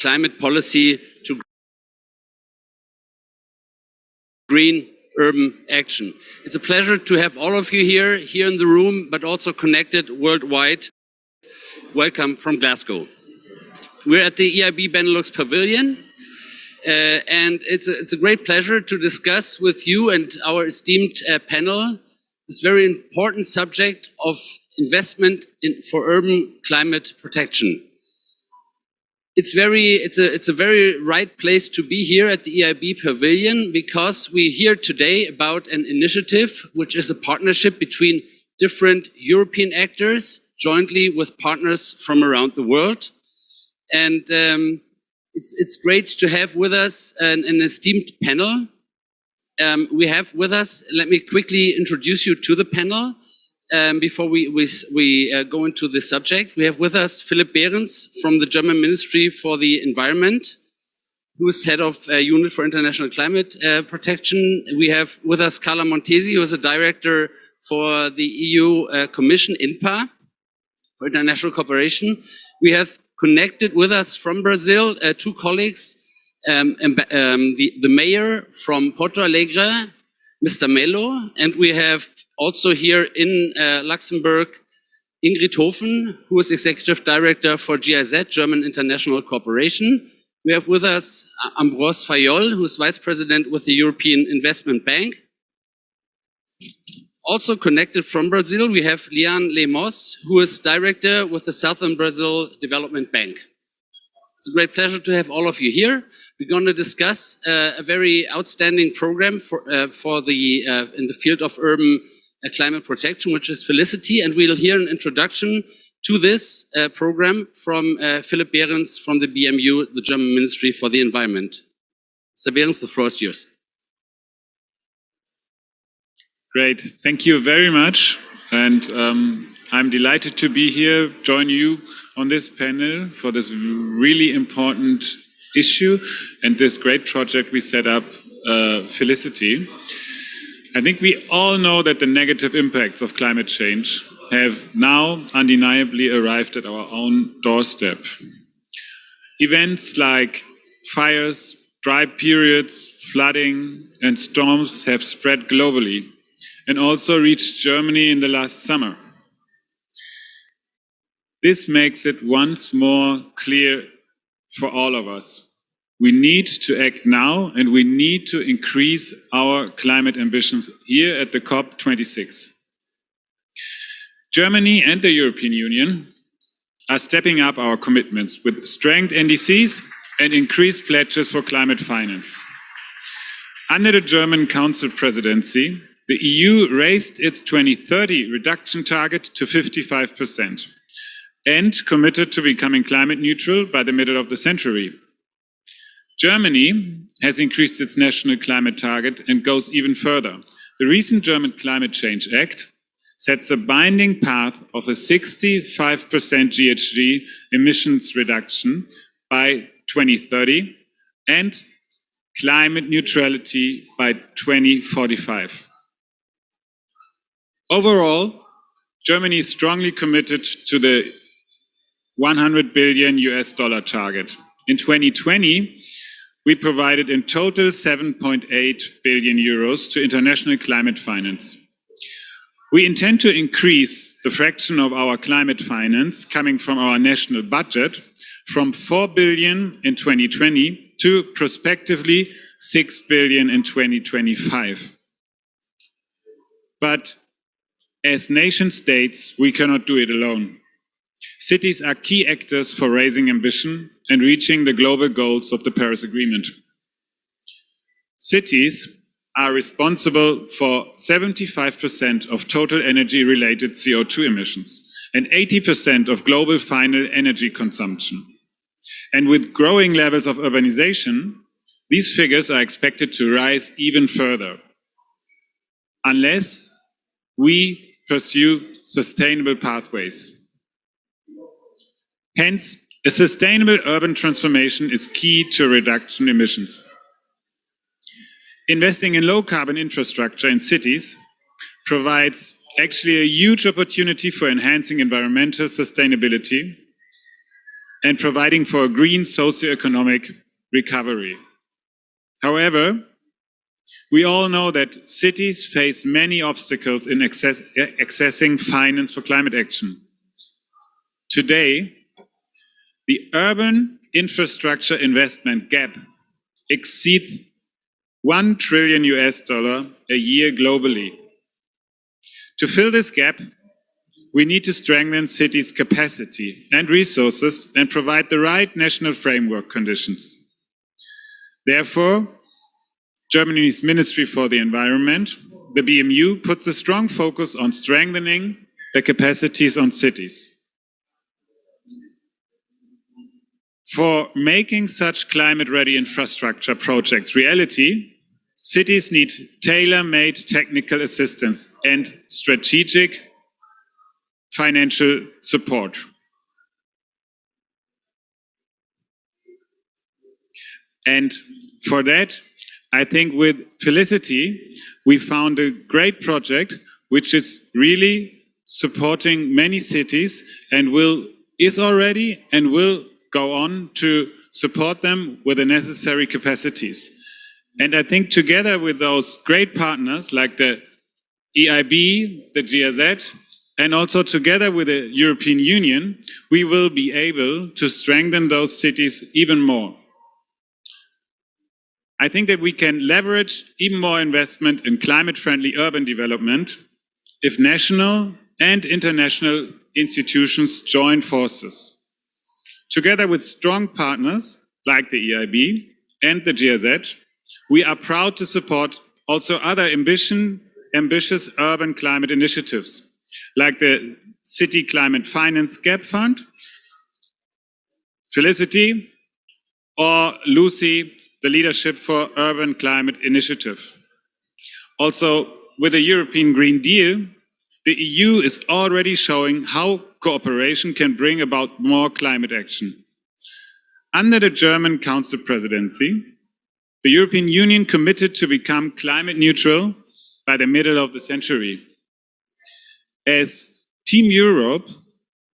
climate policy to green urban action. It's a pleasure to have all of you here in the room, but also connected worldwide. Welcome from Glasgow. We're at the EIB Benelux Pavilion, and it's a great pleasure to discuss with you and our esteemed panel this very important subject of investment for urban climate protection. It's a very right place to be here at the EIB Pavilion, because we hear today about an initiative which is a partnership between different European actors jointly with partners from around the world. And it's great to have with us an esteemed panel. We have with us, let me quickly introduce you to the panel. Before we go into the subject, we have with us Philipp Behrens from the German Ministry for the Environment, who is head of Unit for International Climate Protection. We have with us Carla Montesi, who is a director for the EU Commission, INPA, for International Cooperation. We have connected with us from Brazil two colleagues, the mayor from Porto Alegre, Mr. Melo, and we have also here in Luxembourg, Ingrid-Gabriela Hoven, who is Executive Director for GIZ, German International Cooperation. We have with us Ambrose Fayol, who is Vice President with the European Investment Bank. Also connected from Brazil, we have Lemos, who is Director with the Southern Brazil Development Bank. It's a great pleasure to have all of you here. We're going to discuss a very outstanding program in the field of urban climate protection, which is FELICITY, and we'll hear an introduction to this program from Philipp Behrens from the BMU, the German Ministry for the Environment. Mr. Behrens, the floor is yours. Great, thank you very much, and I'm delighted to be here, join you on this panel for this really important issue and this great project we set up, FELICITY. I think we all know that the negative impacts of climate change have now undeniably arrived at our own doorstep. Events like fires, dry periods, flooding, and storms have spread globally and also reached Germany in the last summer. This makes it once more clear for all of us. We need to act now, and we need to increase our climate ambitions here at the COP26. Germany and the European Union are stepping up our commitments with strengthened NDCs and increased pledges for climate finance. Under the German Council presidency, the EU raised its 2030 reduction target to 55% and committed to becoming climate neutral by the middle of the century. Germany has increased its national climate target and goes even further. The recent German Climate Change Act sets a binding path of a 65% GHG emissions reduction by 2030 and climate neutrality by 2045. Overall, Germany is strongly committed to the $100 billion target. In 2020, we provided in total 7.8 billion euros to international climate finance. We intend to increase the fraction of our climate finance coming from our national budget from 4 billion in 2020 to prospectively 6 billion in 2025. But as nation states, we cannot do it alone. Cities are key actors for raising ambition and reaching the global goals of the Paris Agreement. Cities are responsible for 75% of total energy-related CO2 emissions and 80% of global final energy consumption. And with growing levels of urbanization, these figures are expected to rise even further, unless we pursue sustainable pathways. Hence, a sustainable urban transformation is key to reduction emissions. Investing in low-carbon infrastructure in cities provides actually a huge opportunity for enhancing environmental sustainability and providing for a green socio-economic recovery. However, we all know that cities face many obstacles in accessing finance for climate action. Today, the urban infrastructure investment gap exceeds $1 trillion a year globally. To fill this gap, we need to strengthen cities' capacity and resources and provide the right national framework conditions. Therefore, Germany's Ministry for the Environment, the BMU, puts a strong focus on strengthening the capacities on cities. For making such climate-ready infrastructure projects reality, cities need tailor-made technical assistance and strategic financial support. And for that, I think with FELICITY, we found a great project which is really supporting many cities and is already and will go on to support them with the necessary capacities. And I think together with those great partners like the EIB, the GIZ, and also together with the European Union, we will be able to strengthen those cities even more. I think that we can leverage even more investment in climate-friendly urban development if national and international institutions join forces. Together with strong partners like the EIB and the GIZ, we are proud to support also other ambitious urban climate initiatives like the City Climate Finance Gap Fund, FELICITY, or LUCI, the Leadership for Urban Climate Initiative. Also, with the European Green Deal, the EU is already showing how cooperation can bring about more climate action. Under the German Council presidency, the European Union committed to become climate neutral by the middle of the century. As Team Europe,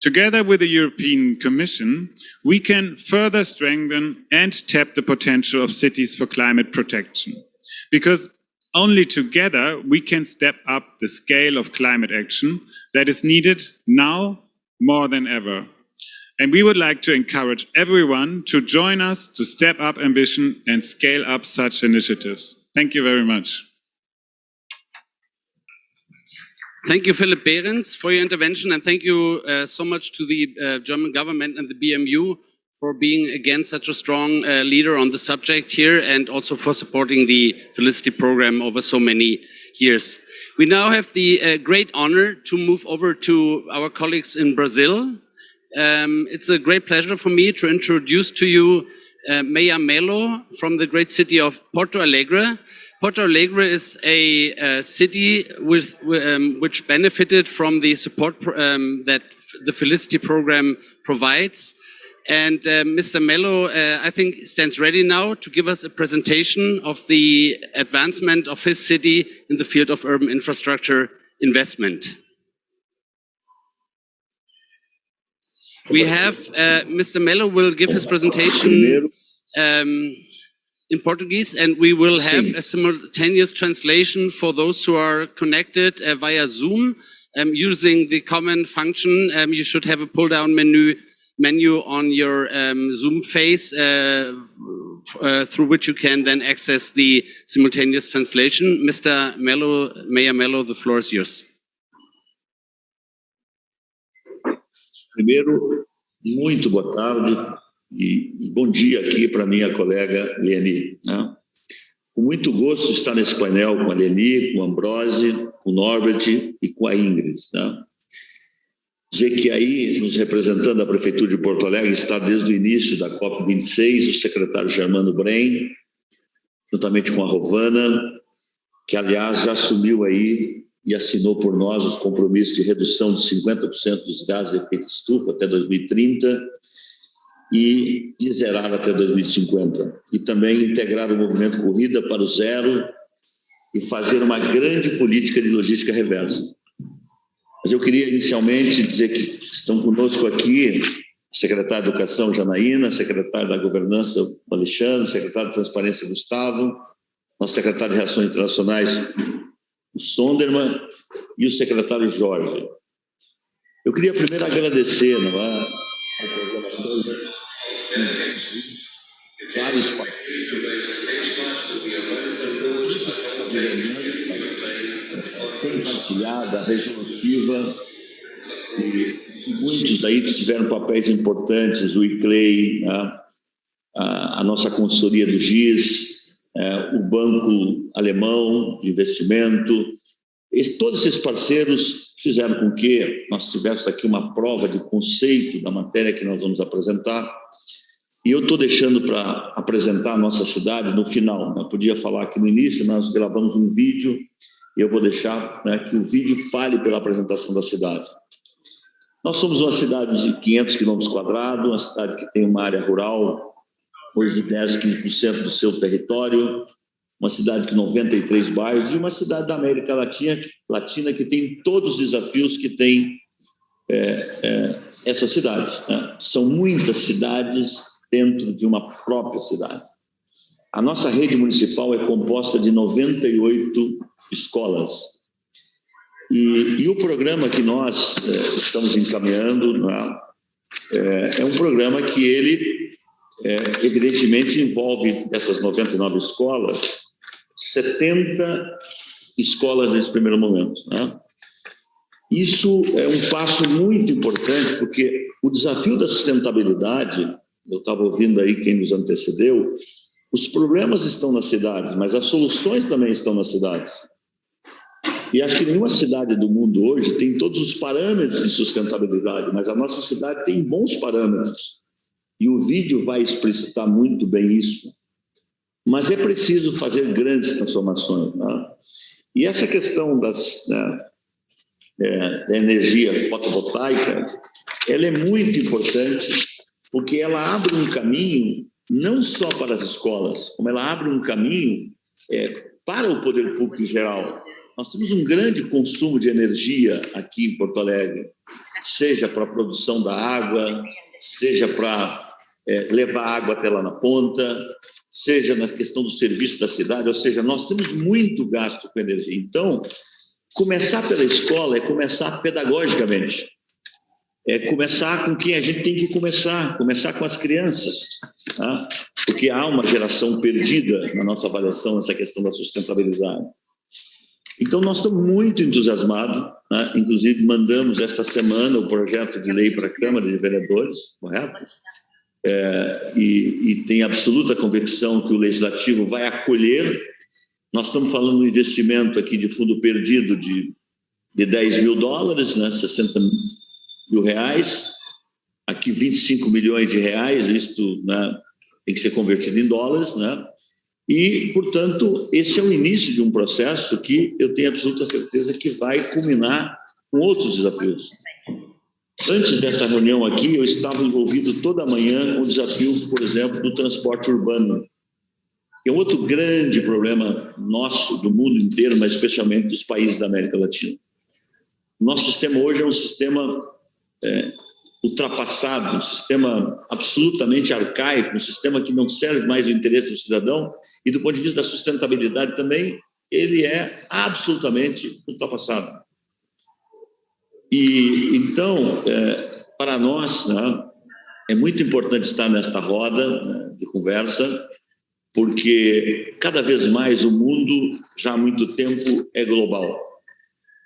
together with the European Commission, we can further strengthen and tap the potential of cities for climate protection. Because only together we can step up the scale of climate action that is needed now more than ever. And we would like to encourage everyone to join us to step up ambition and scale up such initiatives. Thank you very much. Thank you, Philipp Behrens, for your intervention, and thank you so much to the German government and the BMU for being again such a strong leader on the subject here, and also for supporting the FELICITY program over so many years. We now have the great honor to move over to our colleagues in Brazil. It's a great pleasure for me to introduce to you Mayor Melo from the great city of Porto Alegre. Porto Alegre is a city which benefited from the support that the FELICITY program provides. And Mr. Melo, I think, stands ready now to give us a presentation of the advancement of his city in the field of urban infrastructure investment. We have, Mr. Melo will give his presentation in Portuguese, and we will have a simultaneous translation for those who are connected via Zoom. Using the common function, you should have a pull-down menu on your Zoom face through which you can then access the simultaneous translation. Mr. Melo, Mayor Melo, the floor is yours. Primeiro, muito boa tarde e bom dia aqui para minha colega Leany. Né? Com muito gosto estar nesse painel com a Leany, com o Ambroise, com o Norbert e com a Ingrid. Né? Dizer que aí, nos representando a Prefeitura de Porto Alegre, está desde o início da COP26 o secretário Germano Brem, juntamente com a Rovana, que aliás já assumiu aí e assinou por nós os compromissos de redução de 50% dos gases de efeito estufa até 2030 e zerar até 2050. E também integrar o movimento Corrida para o Zero e fazer uma grande política de logística reversa. Mas eu queria inicialmente dizer que estão conosco aqui secretário de Educação, Janaína, secretário da Governança, Alexandre, secretário de Transparência, Gustavo, nosso secretário de Relações Internacionais, o Sonderman, e o secretário Jorge. Eu queria primeiro agradecer, não é, a programação de vários parceiros, compartilhada, resolutiva, e muitos aí que tiveram papéis importantes, o ICLEI, a nossa consultoria do GIS, o Banco Alemão de Investimento, todos esses parceiros fizeram com que nós tivéssemos aqui uma prova de conceito da matéria que nós vamos apresentar, e eu estou deixando para apresentar a nossa cidade no final. Eu podia falar aqui no início, nós gravamos um vídeo, e eu vou deixar, né, que o vídeo fale pela apresentação da cidade. Nós somos uma cidade de 500 quilômetros quadrados, uma cidade que tem uma área rural, hoje de 10, 15% do seu território, uma cidade com 93 bairros, e uma cidade da América Latina que tem todos os desafios que tem essa cidade, né? São muitas cidades dentro de uma própria cidade. A nossa rede municipal é composta de 98 escolas. E o programa que nós estamos encaminhando, né, é um programa que ele, evidentemente, envolve essas 99 escolas, 70 escolas nesse primeiro momento, né? Isso é um passo muito importante, porque o desafio da sustentabilidade, eu estava ouvindo aí quem nos antecedeu, os problemas estão nas cidades, mas as soluções também estão nas cidades. E acho que nenhuma cidade do mundo hoje tem todos os parâmetros de sustentabilidade, mas a nossa cidade tem bons parâmetros. E o vídeo vai explicitar muito bem isso. Mas é preciso fazer grandes transformações, né? E essa questão da energia fotovoltaica, ela é muito importante, porque ela abre um caminho não só para as escolas, como ela abre um caminho para o poder público em geral. Nós temos um grande consumo de energia aqui em Porto Alegre, seja para a produção da água, seja para levar água até lá na ponta, seja na questão do serviço da cidade, ou seja, nós temos muito gasto com energia. Então, começar pela escola é começar pedagogicamente, é começar com quem a gente tem que começar com as crianças, tá? Porque há uma geração perdida na nossa avaliação nessa questão da sustentabilidade. Então, nós estamos muito entusiasmados, né? Inclusive mandamos esta semana o projeto de lei para a Câmara de Vereadores, correto? E tem absoluta convicção que o Legislativo vai acolher. Nós estamos falando de um investimento aqui de fundo perdido de $10 mil, né? 60 mil reais, aqui 25 milhões de reais, isto, né, tem que ser convertido em dólares, né? E, portanto, esse é o início de um processo que eu tenho absoluta certeza que vai culminar com outros desafios. Antes dessa reunião aqui, eu estava envolvido toda manhã com o desafio, por exemplo, do transporte urbano. É outro grande problema nosso, do mundo inteiro, mas especialmente dos países da América Latina. Nosso sistema hoje é um sistema ultrapassado, um sistema absolutamente arcaico, um sistema que não serve mais o interesse do cidadão, e do ponto de vista da sustentabilidade também, ele é absolutamente ultrapassado. E então, para nós, né, é muito importante estar nesta roda, né, de conversa, porque cada vez mais o mundo, já há muito tempo, é global.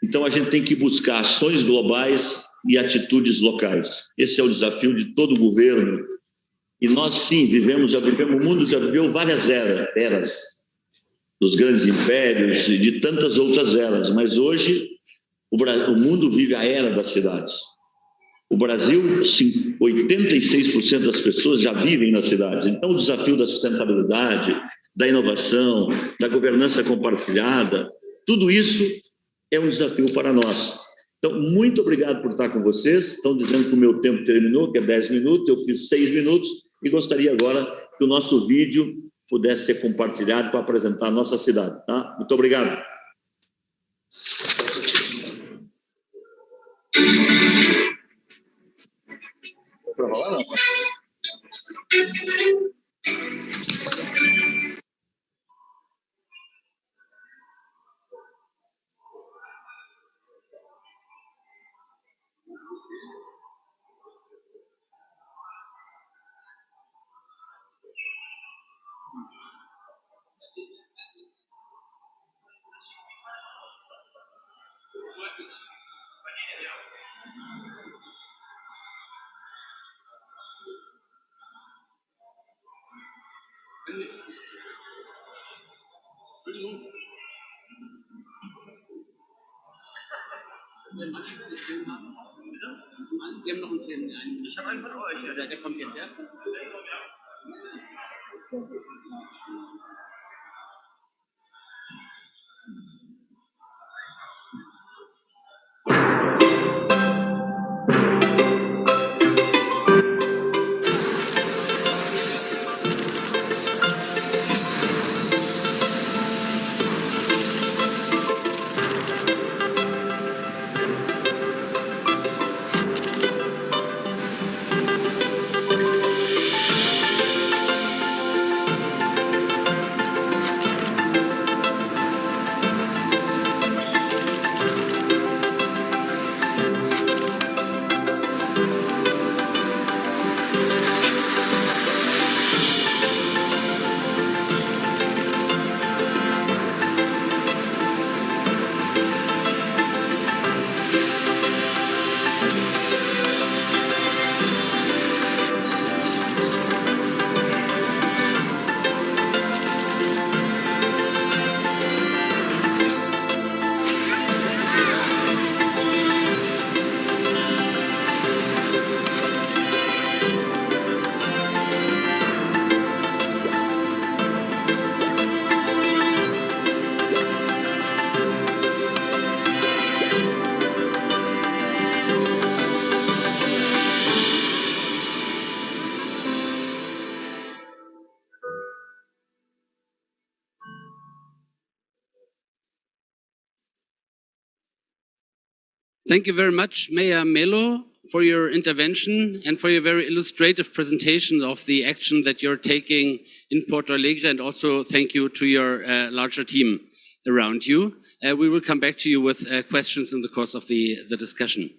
Então a gente tem que buscar ações globais e atitudes locais. Esse é o desafio de todo o governo. E nós, sim, o mundo já viveu várias eras, dos grandes impérios e de tantas outras eras, mas hoje o mundo vive a era das cidades. O Brasil, 86% das pessoas já vivem nas cidades. Então, o desafio da sustentabilidade, da inovação, da governança compartilhada, tudo isso é um desafio para nós. Então, muito obrigado por estar com vocês. Estão dizendo que o meu tempo terminou, que é 10 minutos, eu fiz 6 minutos, e gostaria agora que o nosso vídeo pudesse ser compartilhado para apresentar a nossa cidade. Tá? Muito obrigado. Sie haben noch einen Film. Ich habe einen von euch. Der kommt jetzt, ja? Thank you very much, Mayor Melo, for your intervention and for your very illustrative presentation of the action that you're taking in Porto Alegre, and also thank you to your larger team around you. We will come back to you with questions in the course of the discussion.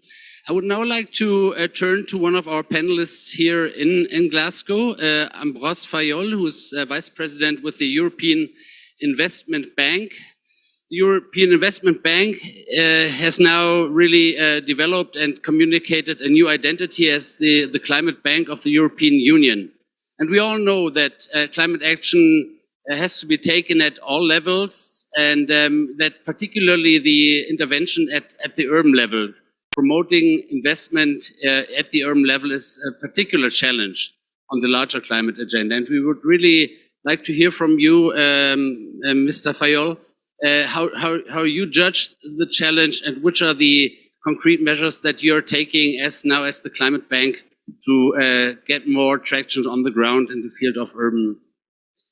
I would now like to turn to one of our panelists here in Glasgow, Ambrose Fayol, who is Vice President with the European Investment Bank. The European Investment Bank has now really developed and communicated a new identity as the climate bank of the European Union. And we all know that climate action has to be taken at all levels, and that particularly the intervention at the urban level, promoting investment at the urban level, is a particular challenge on the larger climate agenda. And we would really like to hear from you, Mr. Fayolle, how you judge the challenge, and which are the concrete measures that you're taking as the climate bank to get more traction on the ground in the field of urban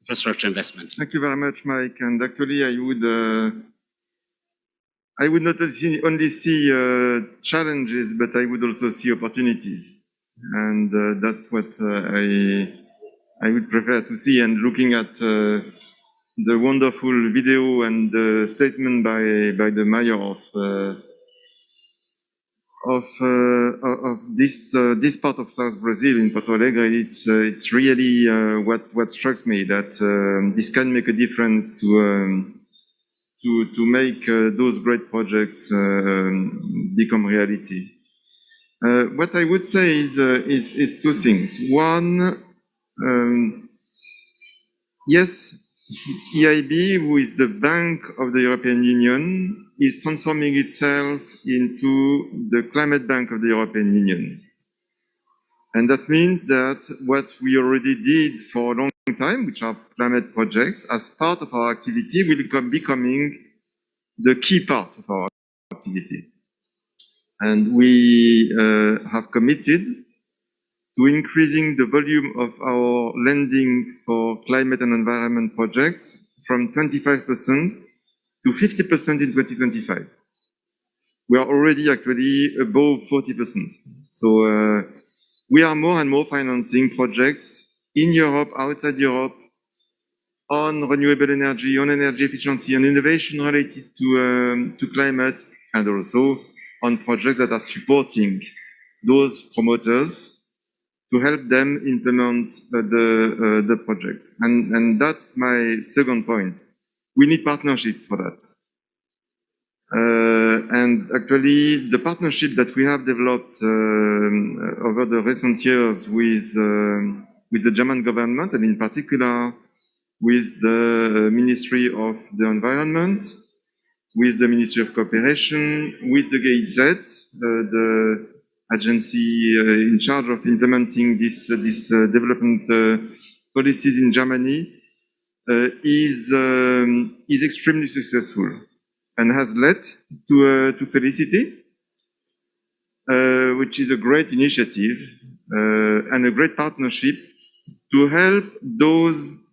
infrastructure investment. Thank you very much, Mike. And actually, I would not only see challenges, but I would also see opportunities. And that's what I would prefer to see. And looking at the wonderful video and the statement by the mayor of this part of South Brazil in Porto Alegre, it's really what strikes me, that this can make a difference to make those great projects become reality. What I would say is two things. One, yes, EIB, who is the Bank of the European Union, is transforming itself into the climate bank of the European Union. And that means that what we already did for a long time, which are climate projects, as part of our activity, will become becoming the key part of our activity. And we have committed to increasing the volume of our lending for climate and environment projects from 25% to 50% in 2025. We are already actually above 40%. So we are more and more financing projects in Europe, outside Europe, on renewable energy, on energy efficiency, on innovation related to climate, and also on projects that are supporting those promoters to help them implement the projects. And that's my second point. We need partnerships for that. And actually, the partnership that we have developed over the recent years with the German government, and in particular with the Ministry of the Environment, with the Ministry of Cooperation, with the GIZ, the agency in charge of implementing this development policies in Germany, is extremely successful and has led to FELICITY, which is a great initiative and a great partnership to help those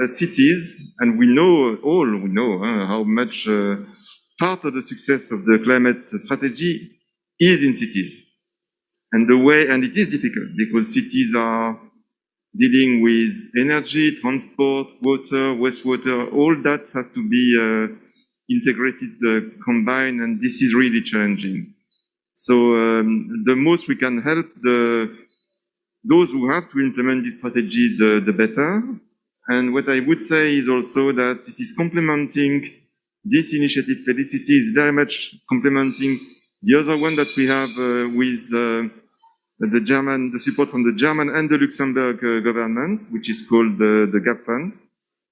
cities, and we know how much part of the success of the climate strategy is in cities. And it is difficult because cities are dealing with energy, transport, water, wastewater, all that has to be integrated, combined, and this is really challenging. So the most we can help those who have to implement these strategies, the better. And what I would say is also that it is complementing this initiative. FELICITY is very much complementing the other one that we have with the support from the German and the Luxembourg governments, which is called the GAP Fund,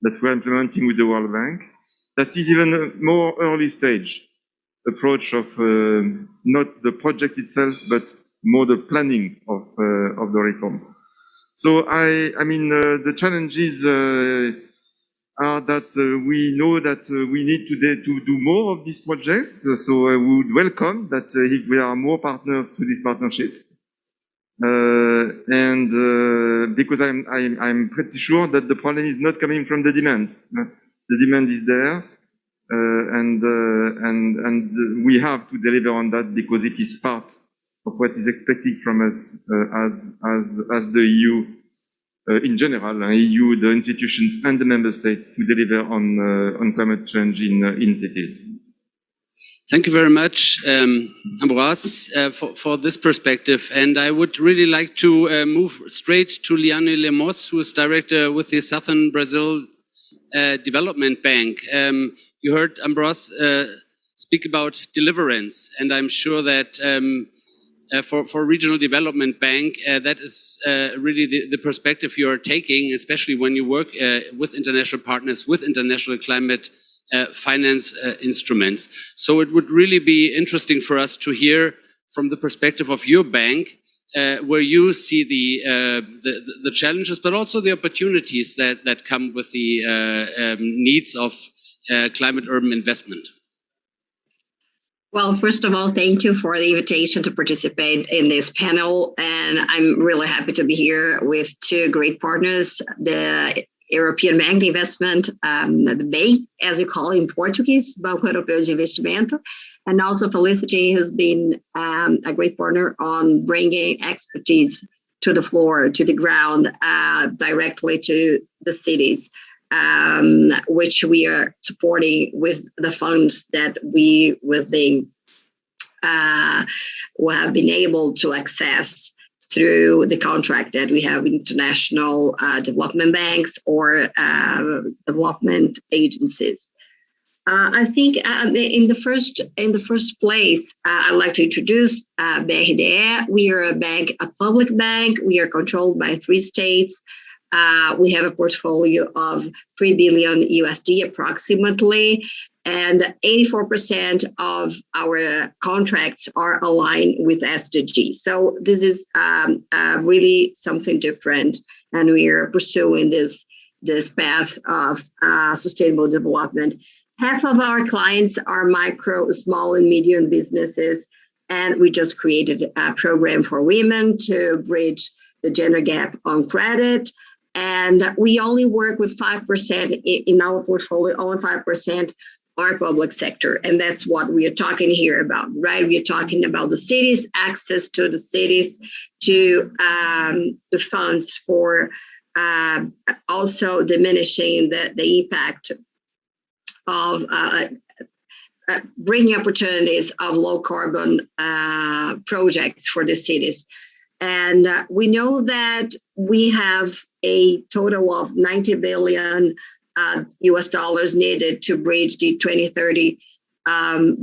that we're implementing with the World Bank. That is even a more early stage approach of not the project itself, but more the planning of the reforms. So I mean, the challenges are that we know that we need to do more of these projects. So I would welcome that if we are more partners to this partnership. Because I'm pretty sure that the problem is not coming from the demand. The demand is there, and we have to deliver on that because it is part of what is expected from us as the EU in general, EU, the institutions and the member states to deliver on climate change in cities. Thank you very much, Ambroise, for this perspective. And I would really like to move straight to Leany Lemos, who is director with the Southern Brazil Development Bank. You heard Ambroise speak about deliverance, and I'm sure that for Regional Development Bank, that is really the perspective you are taking, especially when you work with international partners, with international climate finance instruments. So it would really be interesting for us to hear from the perspective of your bank, where you see the challenges, but also the opportunities that come with the needs of climate urban investment. Well, first of all, thank you for the invitation to participate in this panel. And I'm really happy to be here with two great partners, the European Bank de Investment, the BEI, as you call it in Portuguese, Banco Europeu de Investimento, and also FELICITY, who's been a great partner on bringing expertise to the floor, to the ground, directly to the cities, which we are supporting with the funds that we have been able to access through the contract that we have with international development banks or development agencies. I think in the first place, I'd like to introduce BRDE. We are a public bank. We are controlled by 3 states. We have a portfolio of $3 billion USD approximately, and 84% of our contracts are aligned with SDG. So this is really something different, and we are pursuing this path of sustainable development. Half of our clients are micro, small, and medium businesses, and we just created a program for women to bridge the gender gap on credit. And we only work with 5% in our portfolio, only 5% our public sector. And that's what we are talking here about, right? We are talking about the cities, access to the cities, to the funds for also diminishing the impact of bringing opportunities of low carbon projects for the cities. And we know that we have a total of 90 billion US dollars needed to bridge the 2030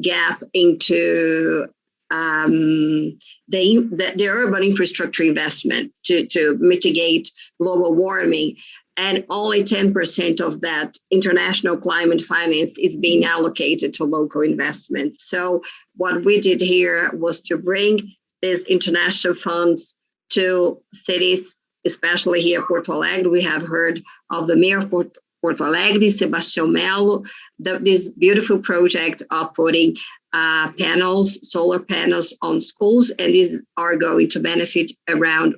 gap into the urban infrastructure investment to mitigate global warming. And only 10% of that international climate finance is being allocated to local investments. So what we did here was to bring these international funds to cities, especially here Porto Alegre. We have heard of the mayor of Porto Alegre, Sebastião Melo, this beautiful project of putting solar panels on schools, and these are going to benefit around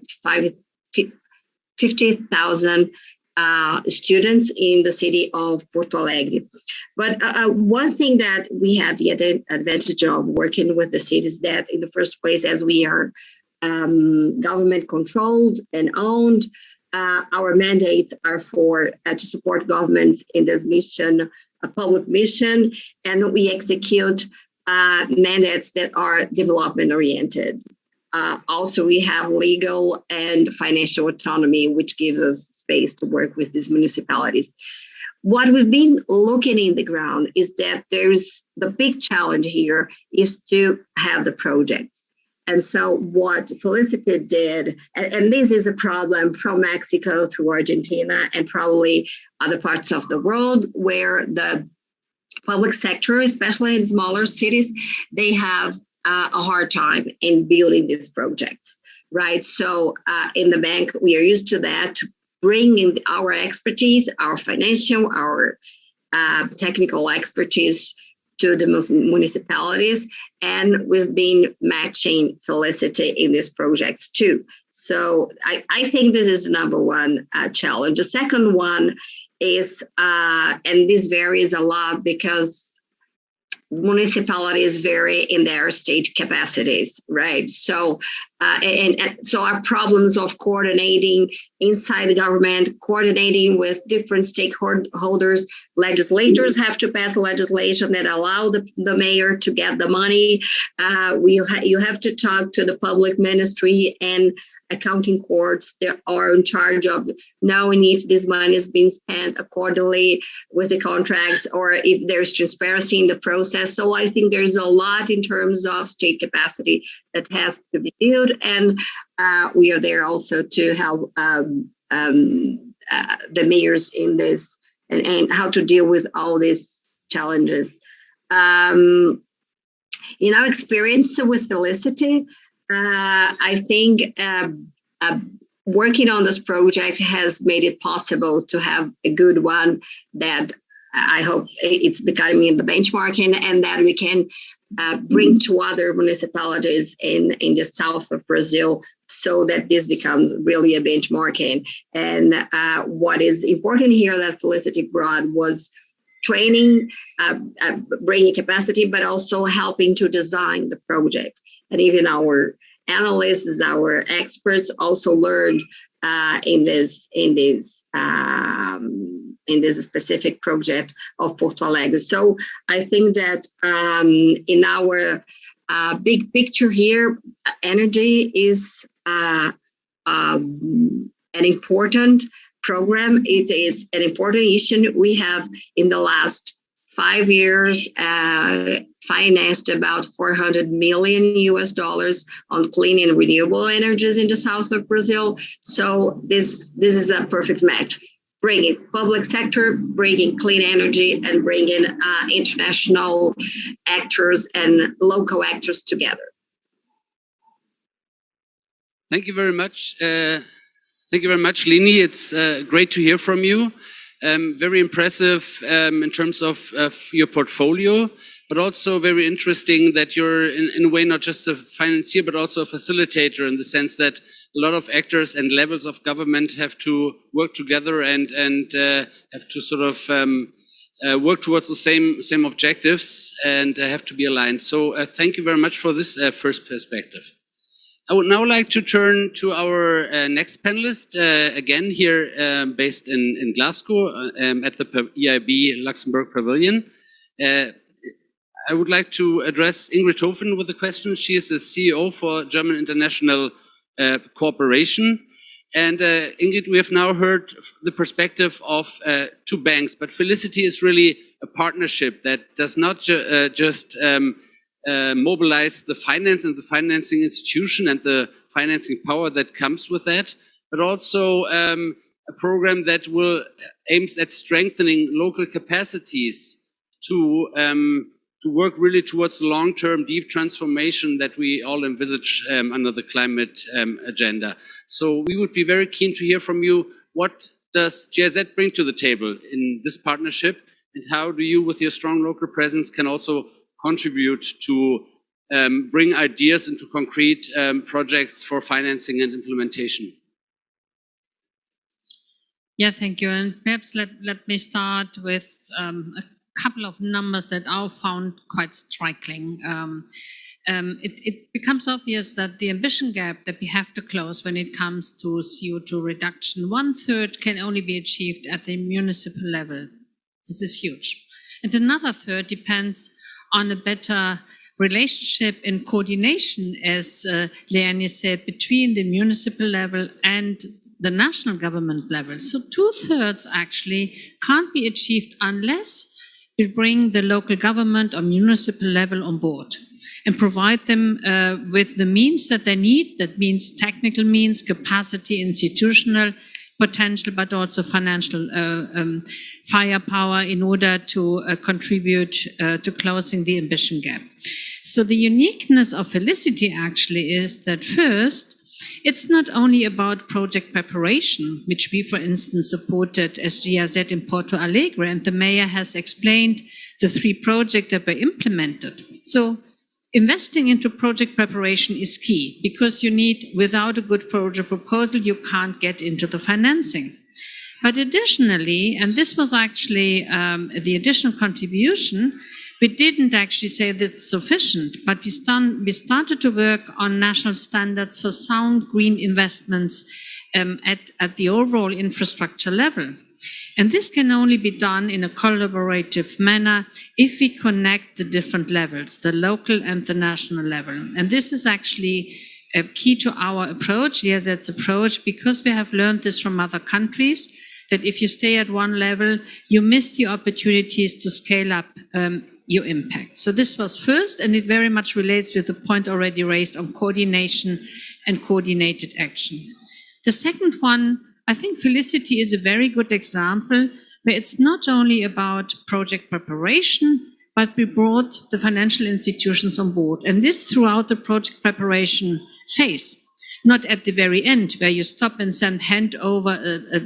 50,000 students in the city of Porto Alegre. But one thing that we have the advantage of working with the city is that in the first place, as we are government controlled and owned, our mandates are to support governments in this mission, a public mission, and we execute mandates that are development oriented. Also, we have legal and financial autonomy, which gives us space to work with these municipalities. What we've been looking in the ground is that there's the big challenge here is to have the projects. And so what FELICITY did, and this is a problem from Mexico through Argentina and probably other parts of the world where the public sector, especially in smaller cities, they have a hard time in building these projects, right? So in the bank, we are used to that, to bring in our expertise, our financial, our technical expertise to the municipalities, and we've been matching FELICITY in these projects too. So I think this is the number one challenge. The second one is, and this varies a lot because municipalities vary in their state capacities, right? So, so our problems of coordinating inside the government, coordinating with different stakeholders, legislators have to pass legislation that allow the mayor to get the money. You have to talk to the public ministry and accounting courts that are in charge of knowing if this money is being spent accordingly with the contracts or if there's transparency in the process. So I think there's a lot in terms of state capacity that has to be built, and we are there also to help the mayors in this and how to deal with all these challenges. In our experience with FELICITY, I think working on this project has made it possible to have a good one that I hope it's becoming the benchmarking, and that we can bring to other municipalities in the south of Brazil so that this becomes really a benchmarking. And what is important here that FELICITY brought was training, bringing capacity, but also helping to design the project. And even our analysts, our experts also learned in this specific project of Porto Alegre. So I think that in our big picture here, energy is an important program. It is an important issue. We have in the last 5 years financed about $400 million on clean and renewable energies in the south of Brazil. So this is a perfect match. Bringing public sector, bringing clean energy, and bringing international actors and local actors together. Thank you very much. Thank you very much, Leany. It's great to hear from you. Very impressive in terms of your portfolio, but also very interesting that you're in a way not just a financier, but also a facilitator, in the sense that a lot of actors and levels of government have to work together and have to sort of work towards the same objectives and have to be aligned. So thank you very much for this first perspective. I would now like to turn to our next panelist, again here based in Glasgow at the EIB Luxembourg Pavilion. I would like to address Ingrid Hoven with a question. She is the CEO for German International Cooperation. And Ingrid, we have now heard the perspective of two banks, but Felicity is really a partnership that does not just mobilize the finance and the financing institution and the financing power that comes with that, but also a program that aims at strengthening local capacities to work really towards the long-term deep transformation that we all envisage under the climate agenda. So we would be very keen to hear from you. What does GIZ bring to the table in this partnership, and how do you, with your strong local presence, can also contribute to bring ideas into concrete projects for financing and implementation? Yeah, thank you. And perhaps let me start with a couple of numbers that I found quite striking. It becomes obvious that the ambition gap that we have to close when it comes to CO2 reduction, 1/3 can only be achieved at the municipal level. This is huge. And another third depends on a better relationship and coordination, as Leany said, between the municipal level and the national government level. So 2/3 actually can't be achieved unless we bring the local government or municipal level on board and provide them with the means that they need. That means technical means, capacity, institutional potential, but also financial firepower in order to contribute to closing the ambition gap. So the uniqueness of Felicity actually is that first, it's not only about project preparation, which we, for instance, supported as GIZ in Porto Alegre, and the mayor has explained the 3 projects that were implemented. So investing into project preparation is key, because you need, without a good project proposal, you can't get into the financing. But additionally, and this was actually the additional contribution, we didn't actually say this is sufficient, but we started to work on national standards for sound green investments at the overall infrastructure level. And this can only be done in a collaborative manner if we connect the different levels, the local and the national level. And this is actually a key to our approach, GIZ's approach, because we have learned this from other countries, that if you stay at one level, you miss the opportunities to scale up your impact. So this was first, and it very much relates with the point already raised on coordination and coordinated action. The second one, I think Felicity is a very good example where it's not only about project preparation, but we brought the financial institutions on board. And this throughout the project preparation phase, not at the very end where you stop and hand over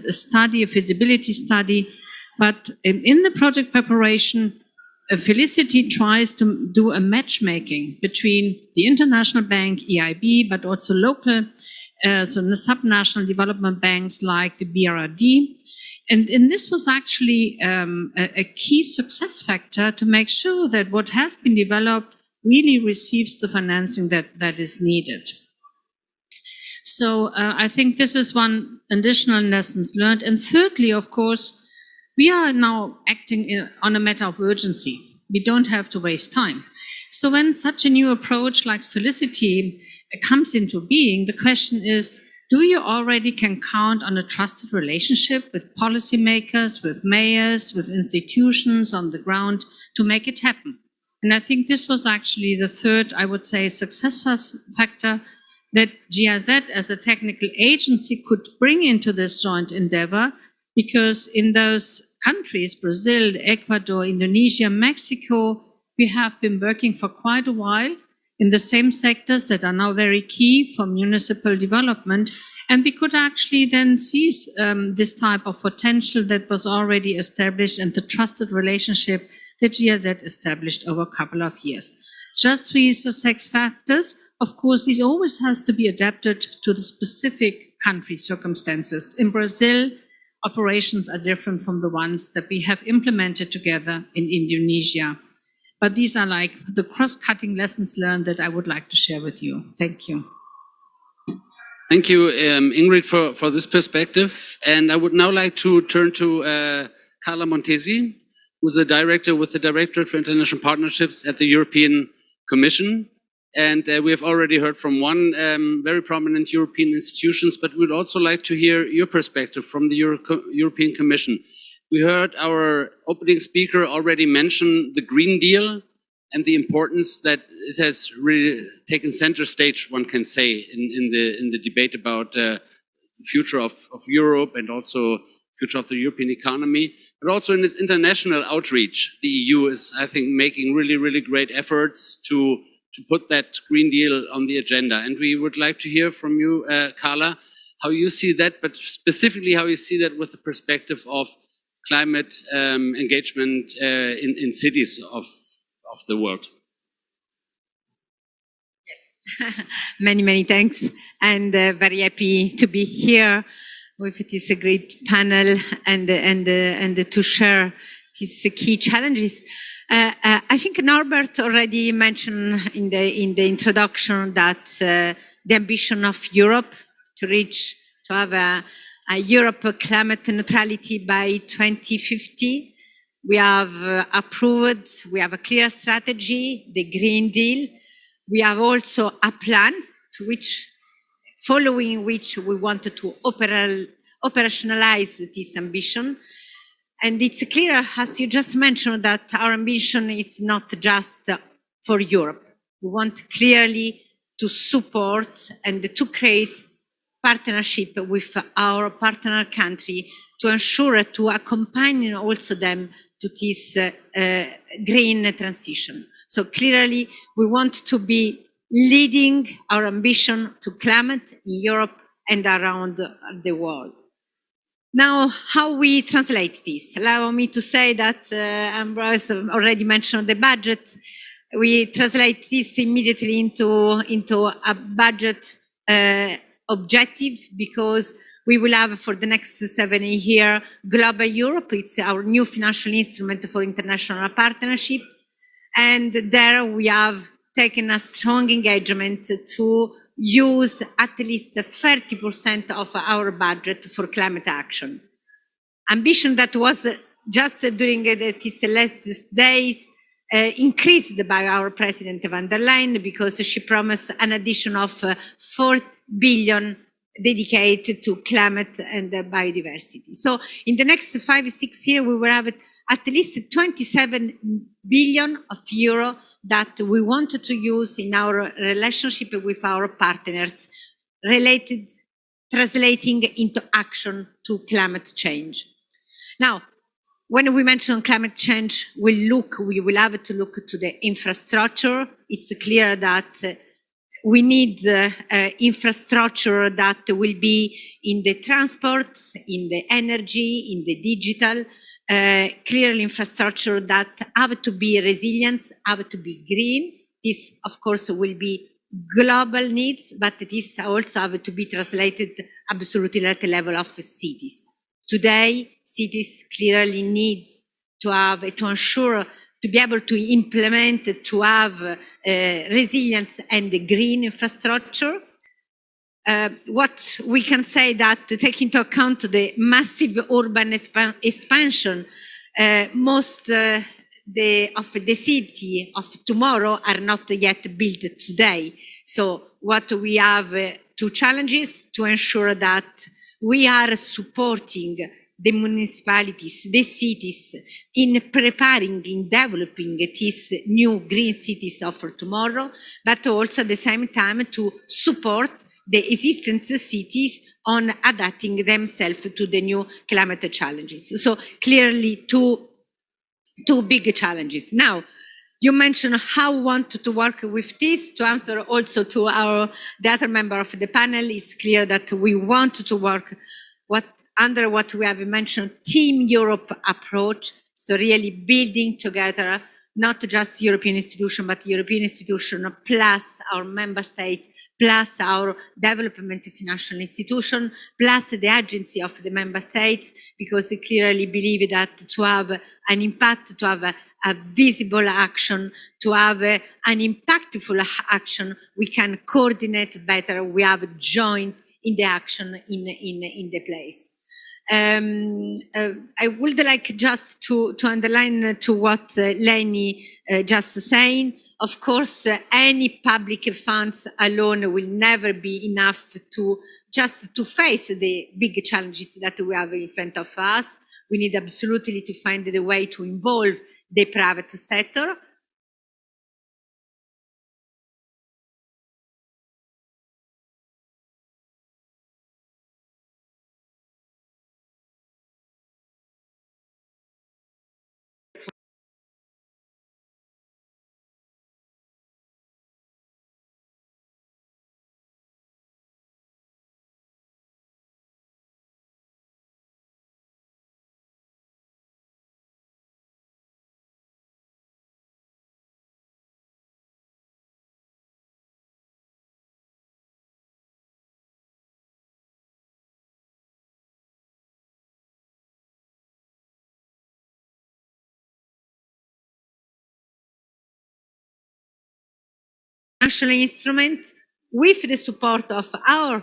a study, a feasibility study, but in the project preparation, Felicity tries to do a matchmaking between the international bank, EIB, but also local, so the subnational development banks like the BRRD. And this was actually a key success factor to make sure that what has been developed really receives the financing that is needed. So I think this is one additional lessons learned. And thirdly, of course, we are now acting on a matter of urgency. We don't have to waste time. So when such a new approach like Felicity comes into being, the question is, do you already can count on a trusted relationship with policymakers, with mayors, with institutions on the ground to make it happen? And I think this was actually the third, I would say, success factor that GIZ as a technical agency could bring into this joint endeavor, because in those countries, Brazil, Ecuador, Indonesia, Mexico, we have been working for quite a while in the same sectors that are now very key for municipal development. And we could actually then seize this type of potential that was already established and the trusted relationship that GIZ established over a couple of years. Just these success factors, of course, this always has to be adapted to the specific country circumstances. In Brazil, operations are different from the ones that we have implemented together in Indonesia. But these are like the cross-cutting lessons learned that I would like to share with you. Thank you. Thank you, Ingrid, for this perspective. And I would now like to turn to Carla Montesi, who's a director with the Directorate for International Partnerships at the European Commission. And we have already heard from one very prominent European institutions, but we'd also like to hear your perspective from the European Commission. We heard our opening speaker already mention the Green Deal and the importance that it has really taken center stage, one can say, in the debate about the future of Europe and also future of the European economy, but also in its international outreach. The EU is, I think, making really, really great efforts to put that Green Deal on the agenda. And we would like to hear from you, Carla, how you see that, but specifically how you see that with the perspective of climate engagement in cities of the world. Yes, many thanks, and very happy to be here with this great panel and to share these key challenges. I think Norbert already mentioned in the introduction that the ambition of Europe to have a Europe climate neutrality by 2050. We have approved, we have a clear strategy, the Green Deal. We have also a plan following which we wanted to operationalize this ambition. And it's clear, as you just mentioned, that our ambition is not just for Europe. We want clearly to support and to create partnership with our partner country to ensure to accompany also them to this green transition. So clearly, we want to be leading our ambition to climate in Europe and around the world. Now, how we translate this? Allow me to say that Ambroise already mentioned the budget. We translate this immediately into a budget objective, because we will have for the next 7 years Global Europe. It's our new financial instrument for international partnership. And there we have taken a strong engagement to use at least 30% of our budget for climate action. Ambition that was just during these latest days increased by our President von der Leyen, because she promised an addition of 4 billion dedicated to climate and biodiversity. So in the next 5-6 years, we will have at least 27 billion euro that we wanted to use in our relationship with our partners, translating into action to climate change. Now, when we mention climate change, we will have to look to the infrastructure. It's clear that we need infrastructure that will be in the transport, in the energy, in the digital, clearly infrastructure that have to be resilient, have to be green. This, of course, will be global needs, but this also have to be translated absolutely at the level of cities. Today, cities clearly needs to ensure to be able to implement, to have resilience and green infrastructure. What we can say that take into account the massive urban expansion, most of the city of tomorrow are not yet built today. So what we have two challenges to ensure that we are supporting the municipalities, the cities in preparing, in developing these new green cities of tomorrow, but also at the same time to support the existing cities on adapting themselves to the new climate challenges. So clearly two big challenges. Now, you mentioned how we want to work with this. To answer also to the other member of the panel, it's clear that we want to work under what we have mentioned, Team Europe approach. So really building together not just European institution, but European institution plus our member states, plus our development financial institution, plus the agency of the member states, because we clearly believe that to have an impact, to have a visible action, to have an impactful action, we can coordinate better. We have joined in the action in the place. I would like just to underline to what Leany just saying. Of course, any public funds alone will never be enough to just to face the big challenges that we have in front of us. We need absolutely to find the way to involve the private sector. Financial instrument with the support of our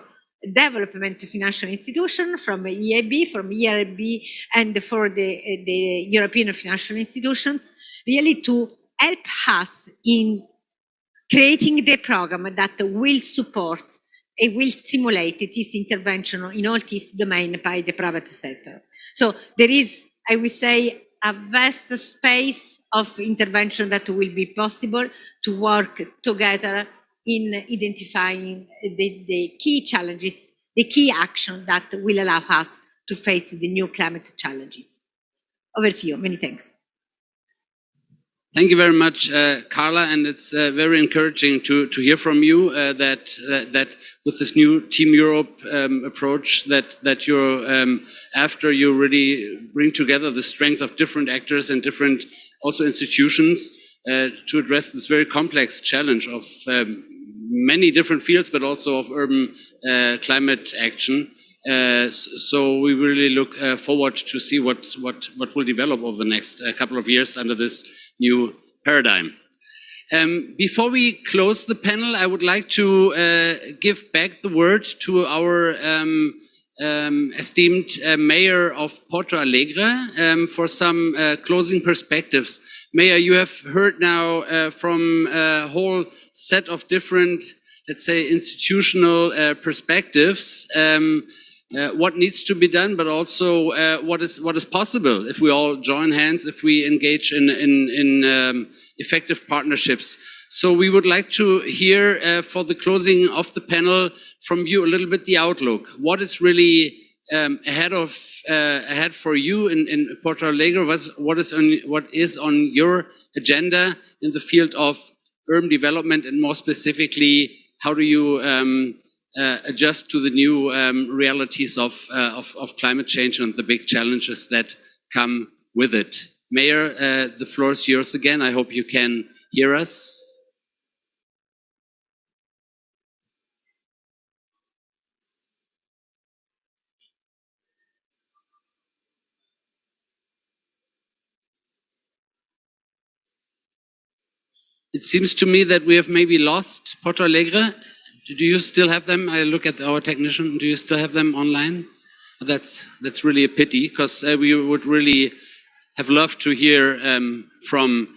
development financial institution from EIB, from EIB, and for the European financial institutions, really to help us in creating the program that will support and will simulate this intervention in all this domain by the private sector. So there is, I would say, a vast space of intervention that will be possible to work together in identifying the key challenges, the key action that will allow us to face the new climate challenges. Over to you. Many thanks. Thank you very much, Carla, and it's very encouraging to hear from you that with this new Team Europe approach that you're after you really bring together the strength of different actors and different also institutions to address this very complex challenge of many different fields, but also of urban climate action. So we really look forward to see what will develop over the next couple of years under this new paradigm. Before we close the panel, I would like to give back the word to our esteemed Mayor of Porto Alegre for some closing perspectives. Mayor, you have heard now from a whole set of different, let's say, institutional perspectives. What needs to be done, but also what is possible if we all join hands, if we engage in effective partnerships. So we would like to hear for the closing of the panel from you a little bit the outlook. What is really ahead for you in Porto Alegre? What is on your agenda in the field of urban development, and more specifically, how do you adjust to the new realities of climate change and the big challenges that come with it? Mayor, the floor is yours again. I hope you can hear us. It seems to me that we have maybe lost Porto Alegre. Do you still have them? I look at our technician. Do you still have them online? That's really a pity, because we would really have loved to hear from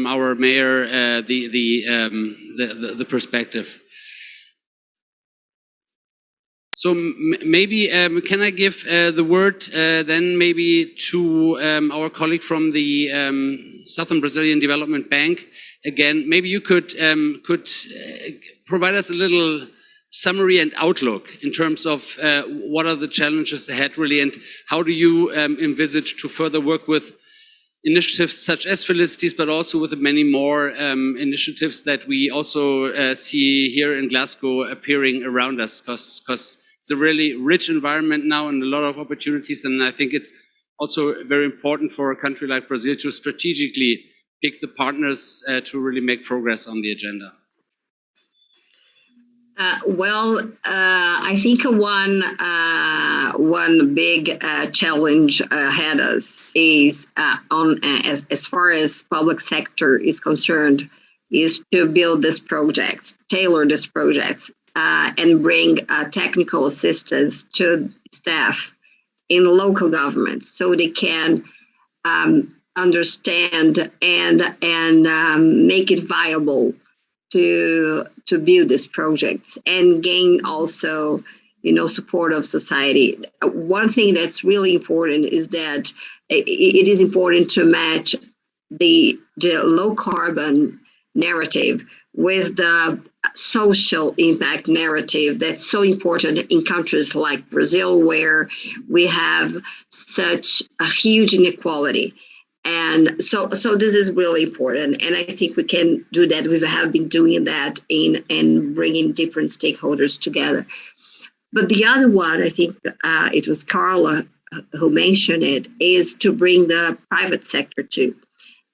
our mayor the perspective. So maybe can I give the word then maybe to our colleague from the Southern Brazilian Development Bank. Again, maybe you could provide us a little summary and outlook in terms of what are the challenges ahead really, and how do you envisage to further work with initiatives such as FELICITY, but also with the many more initiatives that we also see here in Glasgow appearing around us, because it's a really rich environment now and a lot of opportunities, and I think it's also very important for a country like Brazil to strategically pick the partners to really make progress on the agenda? I think one big challenge ahead of us is as far as public sector is concerned, is to build this project, tailor this project, and bring technical assistance to staff in local governments so they can understand and make it viable to build these projects and gain also, support of society. One thing that's really important is that it is important to match the low carbon narrative with the social impact narrative that's so important in countries like Brazil, where we have such a huge inequality. And so this is really important. And I think we can do that. We have been doing that in bringing different stakeholders together. But the other one, I think it was Carla who mentioned it, is to bring the private sector too.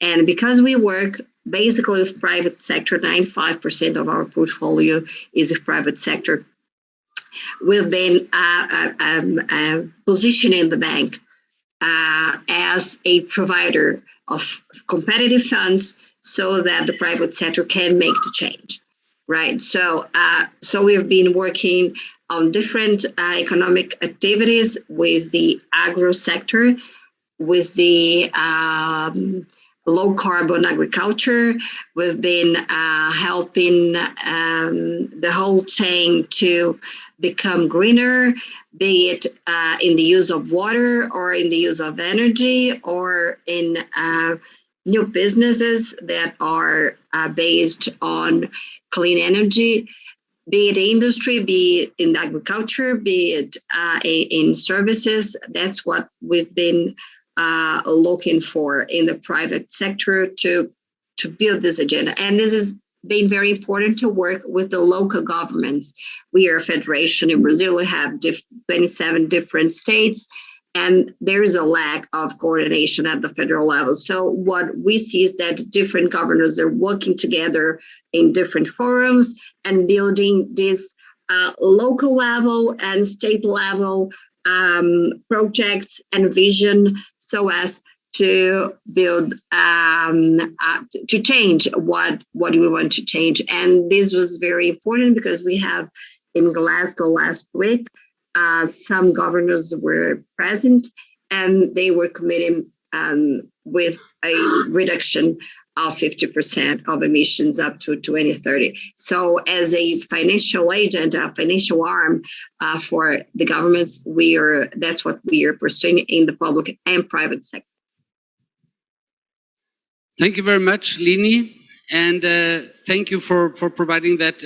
And because we work basically with private sector, 95% of our portfolio is with private sector, we've been positioning the bank as a provider of competitive funds so that the private sector can make the change, right? So we've been working on different economic activities with the agro sector, with the low carbon agriculture. We've been helping the whole chain to become greener, be it in the use of water or in the use of energy or in new businesses that are based on clean energy, be it industry, be it in agriculture, be it in services. That's what we've been looking for in the private sector to build this agenda. And this has been very important to work with the local governments. We are a federation in Brazil. We have 27 different states, and there is a lack of coordination at the federal level. So what we see is that different governors are working together in different forums and building this local level and state level projects and vision so as to build, to change what we want to change. And this was very important because we have in Glasgow last week, some governors were present and they were committing with a reduction of 50% of emissions up to 2030. So as a financial agent, a financial arm for the governments, that's what we are pursuing in the public and private sector. Thank you very much, Leany, and thank you for providing that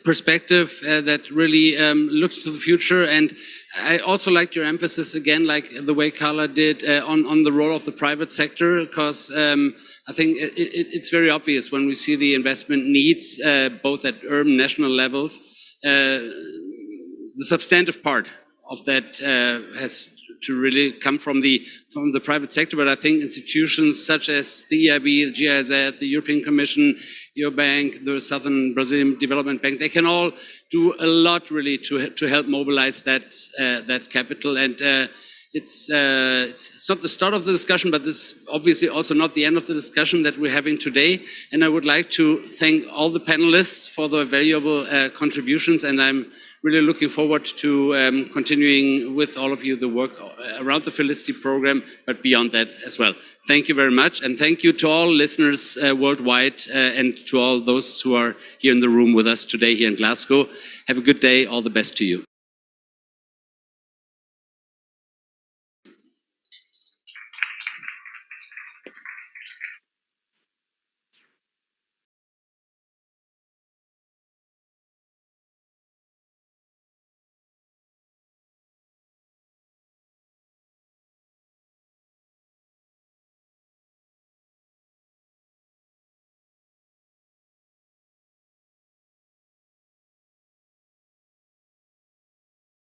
perspective that really looks to the future. And I also liked your emphasis again, like the way Carla did, on the role of the private sector, because I think it's very obvious when we see the investment needs, both at urban national levels. The substantive part of that has to really come from the private sector, but I think institutions such as the EIB, the GIZ, the European Commission, your bank, the Southern Brazilian Development Bank, they can all do a lot really to help mobilize that capital. And it's not the start of the discussion, but this is obviously also not the end of the discussion that we're having today. And I would like to thank all the panelists for their valuable contributions, and I'm really looking forward to continuing with all of you the work around the Felicity program, but beyond that as well. Thank you very much, and thank you to all listeners worldwide and to all those who are here in the room with us today here in Glasgow. Have a good day. All the best to you.